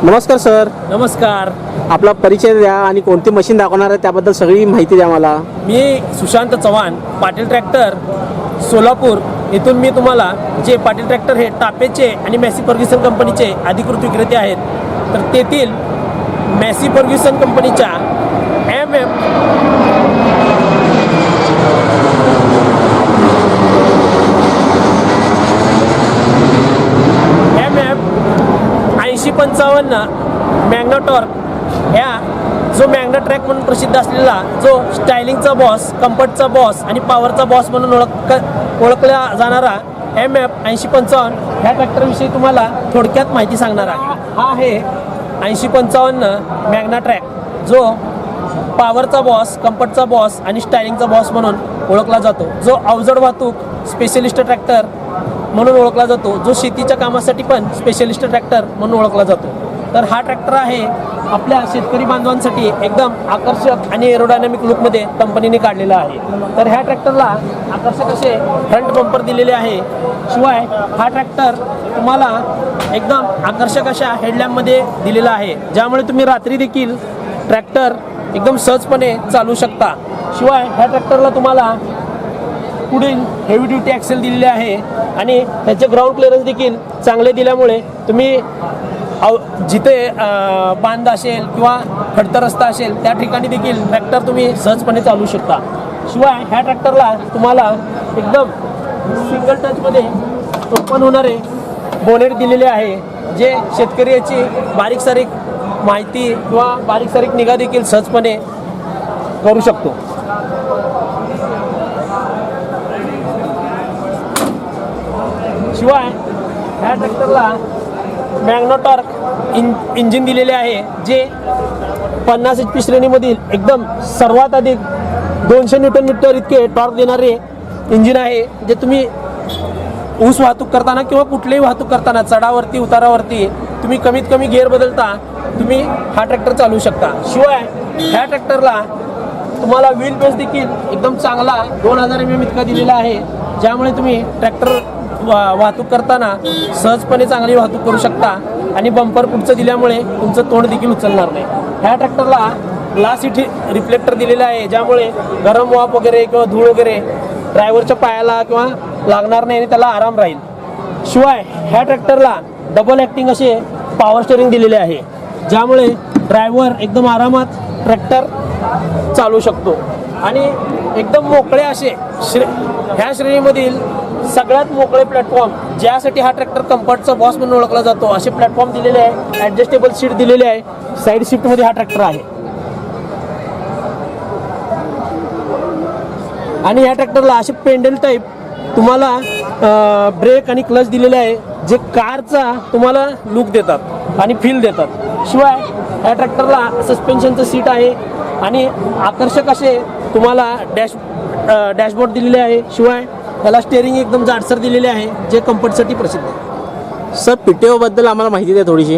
नमस्कार सर. नमस्कार. आपला परिचय द्या आणि कोणती मशीन दाखवणार आहे त्याबद्दल सगळी माहिती द्या मला. मी सुशांत चव्हाण, पाटील ट्रॅक्टर, सोलापूर इथून मी तुम्हाला जे पाटील ट्रॅक्टर हे टापेचे आणि मॅसी फर्ग्युसन कंपनीचे अधिकृत विक्रेते आहेत, तर तेथील मॅसी फर्ग्युसन कंपनीच्या MF-8055 मॅग्नाटॉर्क ह्या जो मॅग्ना ट्रॅक म्हणून प्रसिद्ध असलेला, जो स्टायलिंगचा बॉस, कम्फर्टचा बॉस आणि पॉवरचा बॉस म्हणून ओळखला जाणारा MF-8055 ह्या ट्रॅक्टरविषयी तुम्हाला थोडक्यात माहिती सांगणार आहे. हा आहे 8055 मॅग्ना ट्रॅक, जो पॉवरचा बॉस, कम्फर्टचा बॉस आणि स्टायलिंगचा बॉस म्हणून ओळखला जातो, जो अवजड वाहतूक स्पेशलिस्ट ट्रॅक्टर म्हणून ओळखला जातो, जो शेतीच्या कामासाठी पण स्पेशलिस्ट ट्रॅक्टर म्हणून ओळखला जातो. तर हा ट्रॅक्टर आहे आपल्या शेतकरी बांधवांसाठी एकदम आकर्षक आणि एरोडायनामिक लुकमध्ये कंपनीने काढलेला आहे. तर ह्या ट्रॅक्टरला आकर्षक असे फ्रंट बंपर दिलेले आहे. शिवाय हा ट्रॅक्टर तुम्हाला एकदम आकर्षक अशा हेडलॅम्पमध्ये दिलेला आहे, ज्यामुळे तुम्ही रात्री देखील ट्रॅक्टर एकदम सहजपणे चालू शकता. शिवाय ह्या ट्रॅक्टरला तुम्हाला पुढील हेवी ड्युटी ॲक्सेल दिलेले आहे आणि त्याचे ग्राउंड क्लिअरन्स देखील चांगले दिल्यामुळे तुम्ही जिथे बांध असेल किंवा खडतर रस्ता असेल त्या ठिकाणी देखील ट्रॅक्टर तुम्ही सहजपणे चालू शकता. शिवाय ह्या ट्रॅक्टरला तुम्हाला एकदम सिंगल टचमध्ये ओपन होणारे बोनेट दिलेले आहे, जे शेतकरी याची बारीक सारीक माहिती किंवा बारीक सारीक निगा देखील सहजपणे करू शकतो. शिवाय ह्या ट्रॅक्टरला मॅग्नाटॉर्क इंजिन दिलेले आहे, जे 50 HP श्रेणीमधील एकदम सर्वात अधिक 200 न्यूटन मीटर इतके टॉर्क देणारे इंजिन आहे, जे तुम्ही ऊस वाहतूक करताना किंवा कुठलीही वाहतूक करताना चढावरती उतारावरती तुम्ही कमीत कमी गिअर बदलता तुम्ही हा ट्रॅक्टर चालवू शकता. शिवाय ह्या ट्रॅक्टरला तुम्हाला व्हील बेस देखील एकदम चांगला 2000 mm इतका दिलेला आहे, ज्यामुळे तुम्ही ट्रॅक्टर वाहतूक करताना सहजपणे चांगली वाहतूक करू शकता आणि बंपर पुढचं दिल्यामुळे तुमचं तोंड देखील उचलणार नाही. ह्या ट्रॅक्टरला ग्लास इथे रिफ्लेक्टर दिलेला आहे, ज्यामुळे गरम वाफ वगैरे किंवा धूळ वगैरे ड्रायव्हरच्या पायाला किंवा लागणार नाही आणि त्याला आराम राहील. शिवाय ह्या ट्रॅक्टरला डबल ॲक्टिंग असे पॉवर स्टेअरिंग दिलेले आहे, ज्यामुळे ड्रायव्हर एकदम आरामात ट्रॅक्टर चालू शकतो आणि एकदम मोकळे असे ह्या श्रेणीमधील सगळ्यात मोकळे प्लॅटफॉर्म, ज्यासाठी हा ट्रॅक्टर कम्फर्टचा बॉस म्हणून ओळखला जातो, असे प्लॅटफॉर्म दिलेले आहे. ॲडजस्टेबल सीट दिलेले आहे. साईड शिफ्टमध्ये हा ट्रॅक्टर आहे आणि ह्या ट्रॅक्टरला असे पेंडल टाईप तुम्हाला ब्रेक आणि क्लच दिलेले आहे, जे कारचा तुम्हाला लुक देतात आणि फील देतात. शिवाय ह्या ट्रॅक्टरला सस्पेन्शनचं सीट आहे आणि आकर्षक असे तुम्हाला डॅशबोर्ड दिलेले आहे. शिवाय त्याला स्टेअरिंग एकदम जाडसर दिलेले आहे, जे कम्फर्टसाठी प्रसिद्ध आहे. सर, PTO बद्दल आम्हाला माहिती द्या थोडीशी.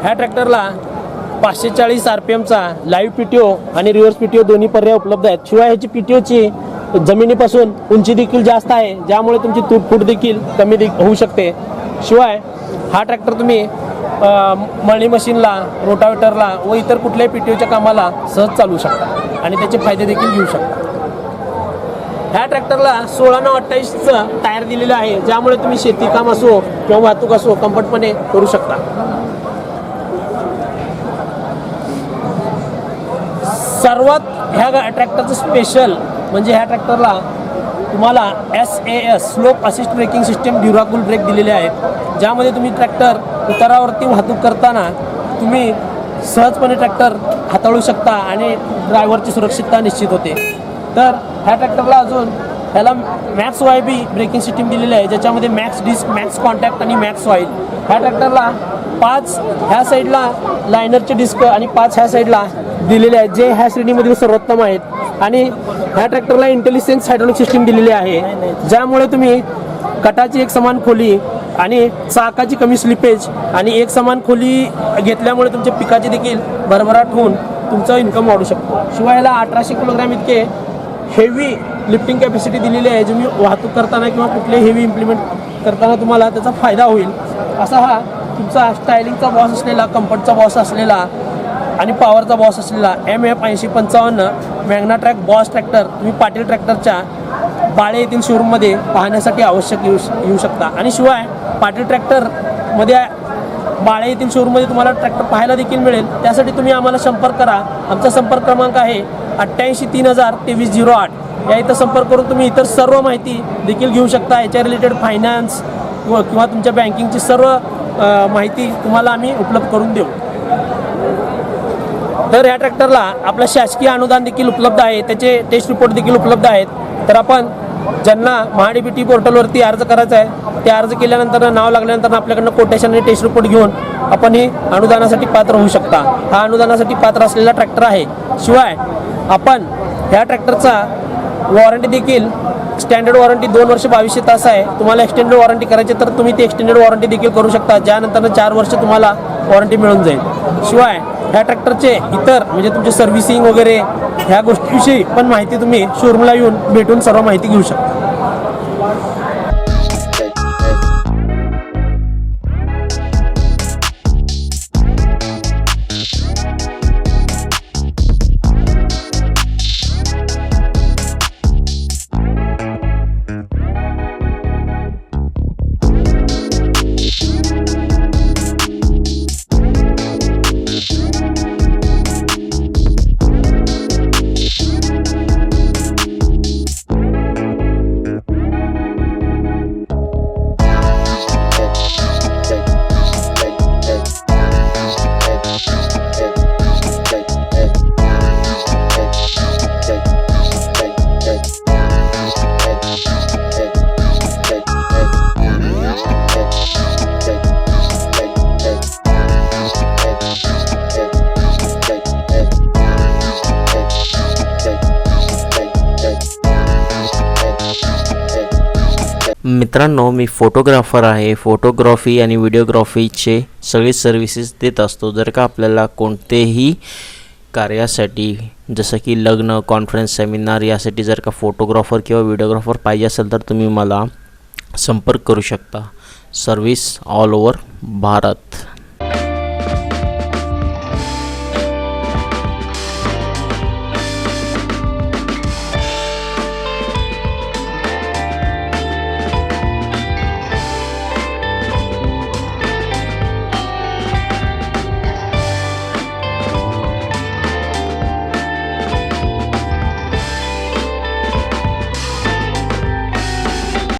ह्या ट्रॅक्टरला 540 RPMचा लाईव्ह PTO आणि रिव्हर्स PTO दोन्ही पर्याय उपलब्ध आहेत. शिवाय ह्याची PTOची जमिनीपासून उंची देखील जास्त आहे, ज्यामुळे तुमची तुटफूट देखील कमी होऊ शकते. शिवाय हा ट्रॅक्टर तुम्ही मळणी मशीनला, रोटावेटरला व इतर कुठल्याही PTOच्या कामाला सहज चालवू शकता आणि त्याचे फायदे देखील घेऊ शकता. ह्या ट्रॅक्टरला 16/28चं टायर दिलेलं आहे, ज्यामुळे तुम्ही शेती काम असो किंवा वाहतूक असो कम्फर्टपणे करू शकता. सर्वात ह्या ट्रॅक्टरचं स्पेशल म्हणजे ह्या ट्रॅक्टरला तुम्हाला SAS slope assist braking system Duracool brake दिलेले आहेत, ज्यामध्ये तुम्ही ट्रॅक्टर उतारावरती वाहतूक करताना तुम्ही सहजपणे ट्रॅक्टर हाताळू शकता आणि ड्रायव्हरची सुरक्षितता निश्चित होते. तर ह्या ट्रॅक्टरला अजून ह्याला मॅक्स YB ब्रेकिंग सिस्टीम दिलेली आहे, ज्याच्यामध्ये मॅक्स डिस्क, मॅक्स कॉन्टॅक्ट आणि मॅक्स ऑईल. ह्या ट्रॅक्टरला 5 ह्या साईडला लायनरचे डिस्क आणि 5 ह्या साईडला दिलेले आहेत, जे ह्या श्रेणीमधील सर्वोत्तम आहेत. आणि ह्या ट्रॅक्टरला इंटेलिजन्स हायड्रॉलिक सिस्टीम दिलेली आहे, ज्यामुळे तुम्ही कटाची एक समान खोली आणि चाकाची कमी स्लिपेज आणि एक समान खोली घेतल्यामुळे तुमच्या पिकाची देखील भरभराट होऊन तुमचं इन्कम वाढू शकतो. शिवाय ह्याला 1800 किलोग्राम इतके हेवी लिफ्टिंग कॅपॅसिटी दिलेली आहे, जी वाहतूक करताना किंवा कुठले हेवी इम्प्लिमेंट करताना तुम्हाला त्याचा फायदा होईल. असा हा तुमचा स्टायलिंगचा बॉस असलेला, कम्फर्टचा बॉस असलेला आणि पॉवरचा बॉस असलेला MF 8055 Magna track boss tractor तुम्ही पाटील ट्रॅक्टरच्या बाळे येथील शोरूममध्ये पाहण्यासाठी आवश्यक येऊ शकता. आणि शिवाय पाटील ट्रॅक्टरमध्ये बाळे येथील शोरूममध्ये तुम्हाला ट्रॅक्टर पाहायला देखील मिळेल. त्यासाठी तुम्ही आम्हाला संपर्क करा. आमचा संपर्क क्रमांक आहे 88 3000 2308. या इथं संपर्क करून तुम्ही इतर सर्व माहिती देखील घेऊ शकता. याच्या रिलेटेड फायनान्स किंवा तुमच्या बँकिंगची सर्व माहिती तुम्हाला आम्ही उपलब्ध करून देऊ. तर या ट्रॅक्टरला आपलं शासकीय अनुदान देखील उपलब्ध आहे. त्याचे टेस्ट रिपोर्ट देखील उपलब्ध आहेत. तर आपण ज्यांना MHDBT पोर्टलवरती अर्ज करायचा आहे ते अर्ज केल्यानंतर नाव लागल्यानंतर आपल्याकडनं कोटेशन आणि टेस्ट रिपोर्ट घेऊन आपण ही अनुदानासाठी पात्र होऊ शकता. हा अनुदानासाठी पात्र असलेला ट्रॅक्टर आहे. शिवाय आपण ह्या ट्रॅक्टरचा वॉरंटी देखील स्टँडर्ड वॉरंटी 2 वर्ष 2200 तास आहे. तुम्हाला एक्सटेंडेड वॉरंटी करायची तर तुम्ही ती एक्सटेंडेड वॉरंटी देखील करू शकता, ज्यानंतर 4 वर्ष तुम्हाला वॉरंटी मिळून जाईल. शिवाय ह्या ट्रॅक्टरचे इतर म्हणजे तुमचे सर्व्हिसिंग वगैरे ह्या गोष्टीविषयी पण माहिती तुम्ही शोरूमला येऊन भेटून सर्व माहिती घेऊ शकता. मित्रांनो, मी फोटोग्राफर आहे. फोटोग्राफी आणि व्हिडिओग्राफीचे सगळे सर्व्हिसेस देत असतो. जर का आपल्याला कोणतेही कार्यासाठी जसं की लग्न, कॉन्फरन्स, सेमिनार यासाठी जर का फोटोग्राफर किंवा व्हिडिओग्राफर पाहिजे असेल तर तुम्ही मला संपर्क करू शकता. Service all over Bharat.